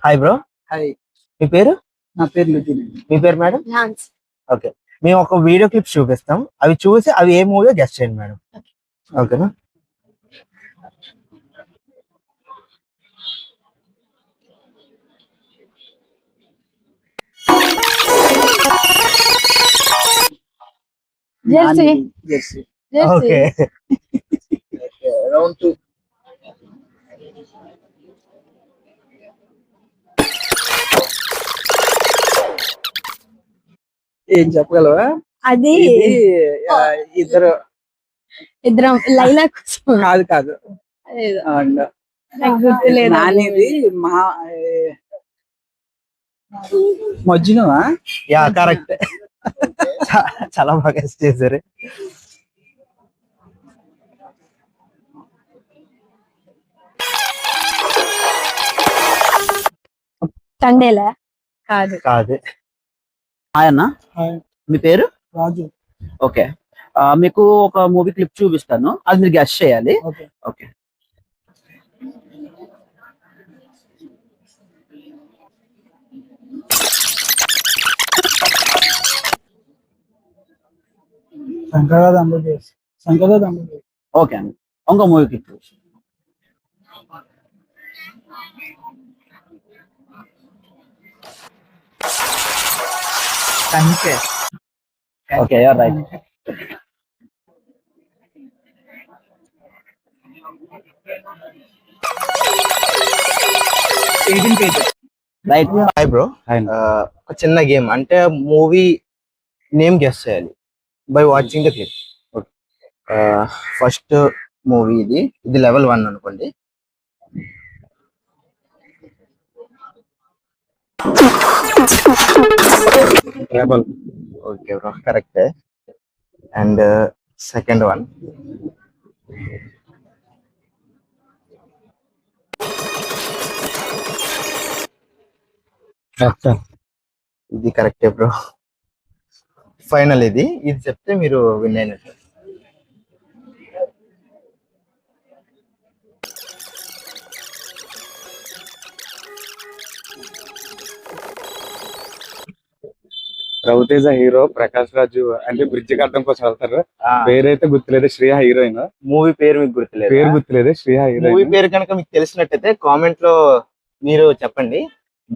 Hi bro. Hi. మీ పేరు? నా పేరు నితిన్. మీ పేరు మేడం? ఝాన్స్. ఓకే. మేము ఒక వీడియో క్లిప్స్ చూపిస్తాం, అవి చూసి అవి ఏ మూవీయో గెస్ట్ చేయండి మేడం. ఓకేనా? జెర్సీ. జెర్సీ. ఓకే. రౌండ్ 2. ఏం చెప్పగలవా? అది ఇద్దరు ఇద్దరం లైలా కోసం కాదు కాదు ఏదో. అండ్ నాకు గుర్తులేదు. నానిది మా మజ్జునువా? Yeah correct. చాలా బాగా గెస్ట్ చేశారు. తండేలా కాదు. కాదు. హాయ్ అన్న, మీ పేరు? రాజు. ఓకే. మీకు ఒక మూవీ క్లిప్ చూపిస్తాను, అది మీరు గెస్ చేయాలి. ఓకే. ఓకే అండి, ఇంకో movie clip. Okay, right. Right. Hi bro. ఒక చిన్న గేమ్, అంటే మూవీ నేమ్ గెస్ చేయాలి by watching the clip. First movie ఇది లెవెల్ 1 అనుకోండి. Rebel. Okay bro, correct. And second one ఇది కరెక్టే బ్రో. ఫైనల్ ఇది చెప్తే మీరు విన్ అయినట్టు. రవితేజ హీరో, ప్రకాష్ రాజు అంటే బ్రిడ్జ్ కట్టడం కోసం వెళ్తారు. పేరైతే గుర్తులేదు, శ్రేయ హీరోయిన్. మూవీ పేరు మీకు గుర్తులేదు? పేరు గుర్తులేదు, శ్రేయ హీరోయిన్. మూవీ పేరు కనుక మీకు తెలిసినట్టయితే కామెంట్ లో మీరు చెప్పండి.